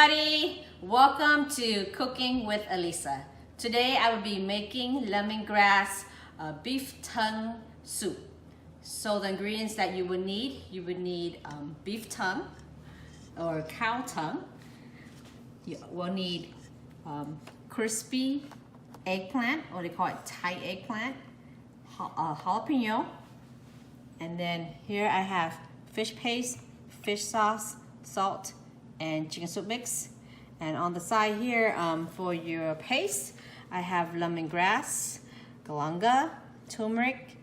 everybody! Welcome to Cooking with Elisa. Today I will be making lemongrass beef tongue soup. So the ingredients that you would need, beef tongue or cow tongue. You will need crispy eggplant, or they call it Thai eggplant, jalapeno, and then here I have fish paste, fish sauce, salt, and chicken soup mix. And on the side here, for your paste, I have lemongrass, galangal, turmeric,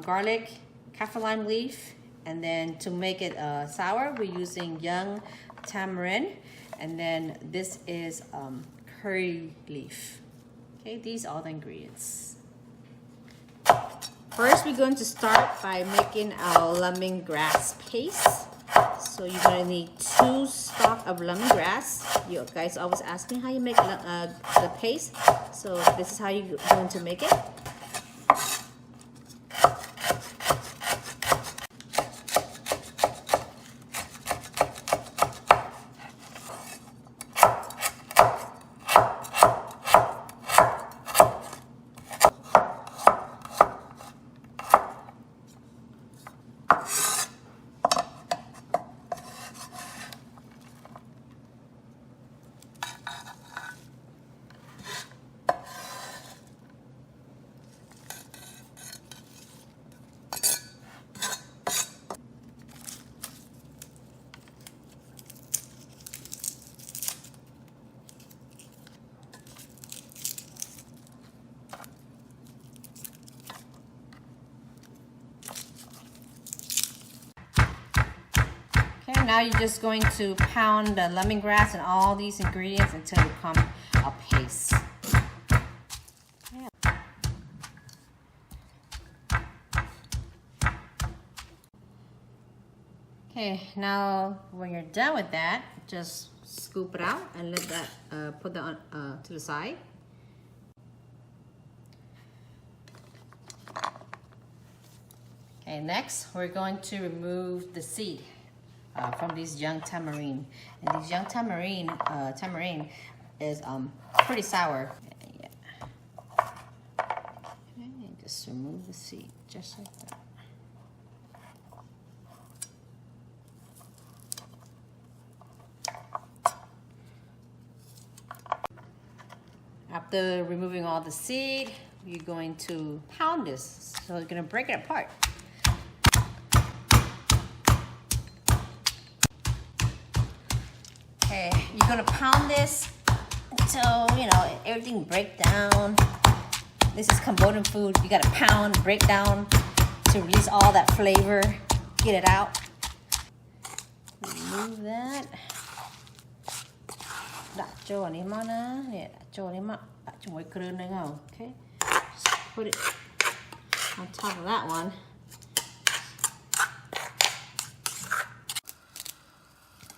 garlic, kaffir lime leaf, and then to make it sour, we're using young tamarind, and then this is curry leaf. Okay, these are the ingredients. First, we're going to start by making our lemongrass paste. So you're going to need 2 stalks of lemongrass. You guys always ask me how you make the paste. So this is how you're going to make it. Okay, now you're just going to pound the lemongrass and all these ingredients until it becomes a paste. Okay, now when you're done with that, just scoop it out and let that put that on to the side. Okay, next we're going to remove the seed from these young tamarind. And these young tamarind is pretty sour. Yeah. Okay, just remove the seed just like that. After removing all the seed, you're going to pound this. So you're going to break it apart. Okay, you're going to pound this until, everything break down. This is Cambodian food. You got to pound, break down to release all that flavor. Get it out. Remove that. Đặt cho anh em á, nè, đặt cho anh em đặt cho mỗi cơm này không? Okay, just put it on top of that one.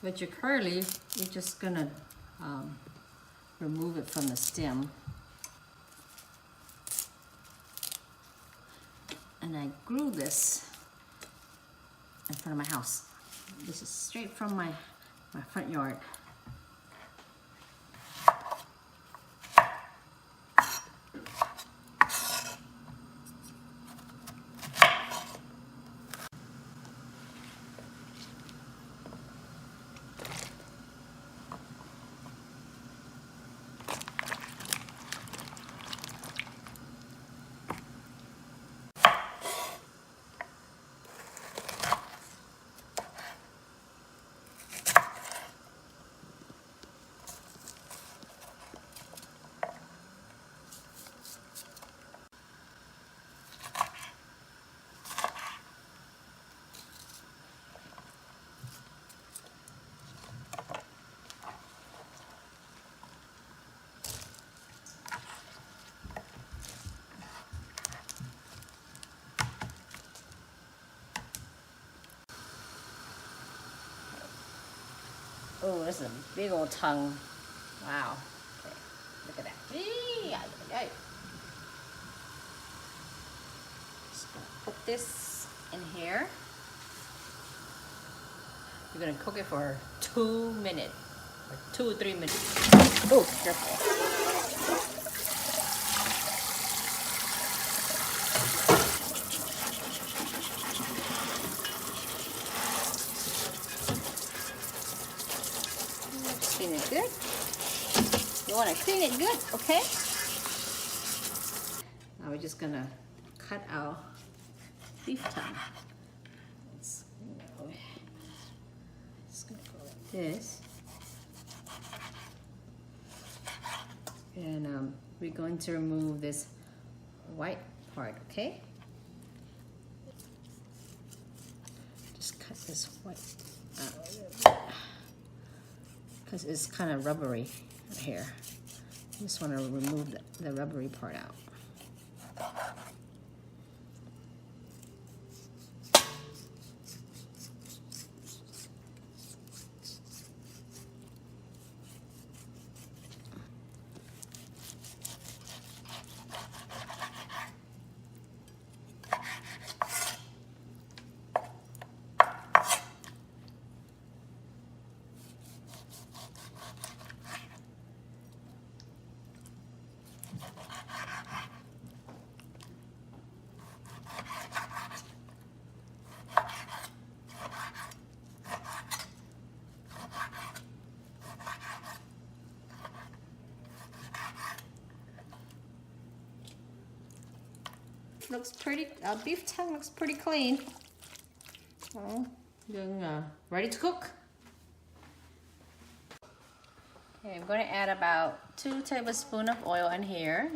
With your curry leaf, you're just gonna remove it from the stem. And I grew this in front of my house. This is straight from my front yard. Oh, this is a big old tongue. Wow. Okay. Look at that. Just gonna put this in here. You're gonna cook it for 2 minutes. for 2 or 3 minutes. Oh, careful. Clean it good. You want to clean it good, okay? Now we're just gonna cut our beef tongue. Just gonna go like this. And we're going to remove this white part, okay? Just cut this white out a little bit because it's kind of rubbery here. I just want to remove the rubbery part out. Looks pretty, beef tongue looks pretty clean. Oh, ready to cook? Okay, I'm going to add about 2 tablespoons of oil in here.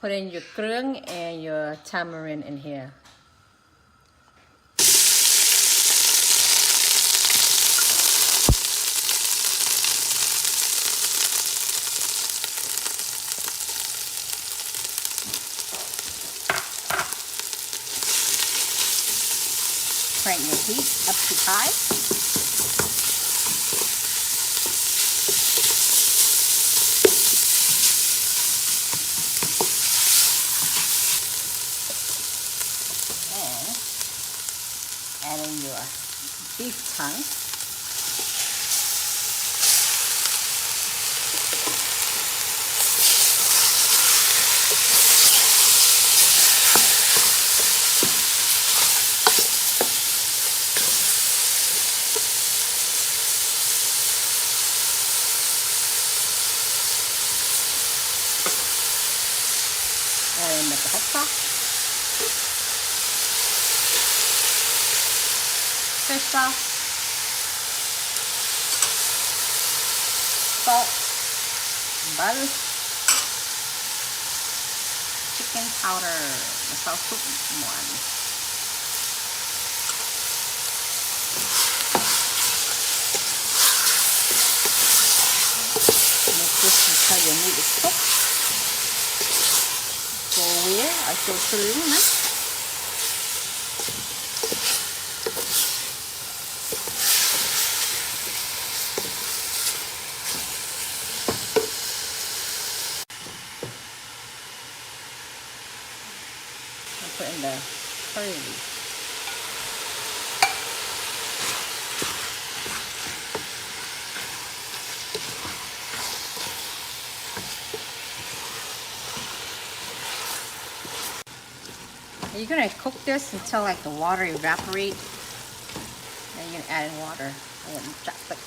Put in your kermit and your tamarind in here. Crank your heat up to high. And add in your beef tongue. And the hot sauce, fish sauce, salt, butter, chicken powder, the sauce soup one. Mix this until your meat is cooked. Cô quế ở chỗ sướng đó. Put in the curry leaf. You're gonna cook this until like the water evaporates. Then you're gonna add in water and chop it.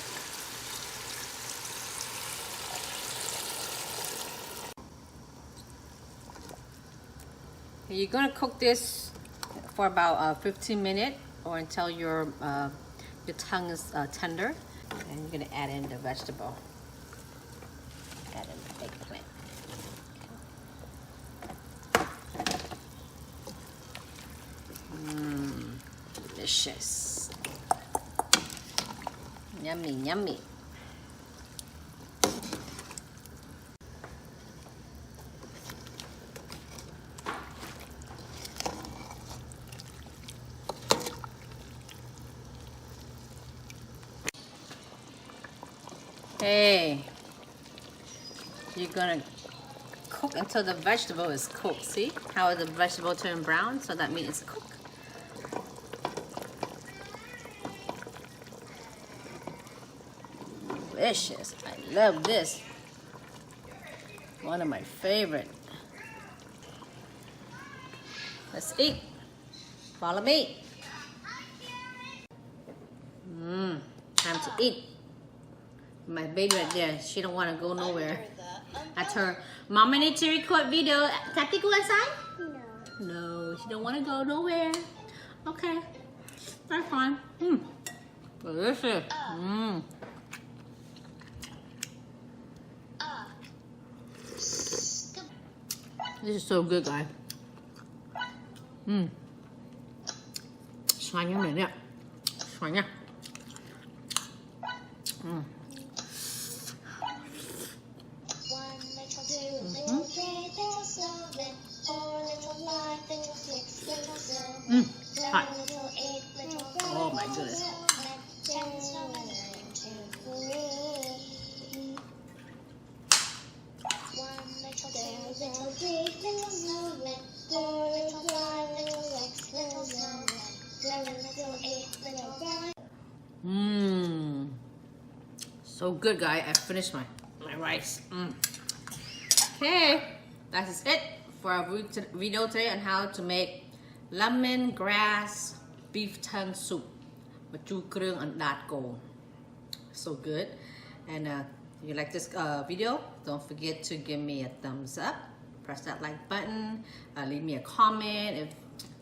You're gonna cook this for about 15 minutes or until your tongue is tender. And you're gonna add in the vegetable. Add in the eggplant. Delicious. Yummy, yummy. Hey, you're gonna cook until the vegetable is cooked. See how the vegetable turned brown? So that means it's cooked. delicious. I love this. One of my favorite. Let's eat. Follow me. Time to eat. My baby right there, she don't want to go nowhere. That's her. Mama need to record video. Kathy, go inside? No. No, she don't want to go nowhere. Okay, that's fine. Delicious. This is so good, guys. Xoài như này nè. Xoài nha. Hot. Oh my goodness. So good, guys. I finished my rice. Okay, that is it for our video today on how to make lemongrass beef tongue soup. So good. And if you like this video, don't forget to give me a thumbs up. Press that like button. Leave me a comment. If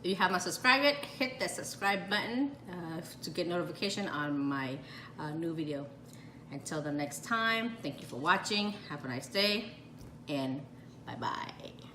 you have not subscribed yet, hit that subscribe button to get notification on my new video. Until the next time, thank you for watching. Have a nice day, and bye-bye.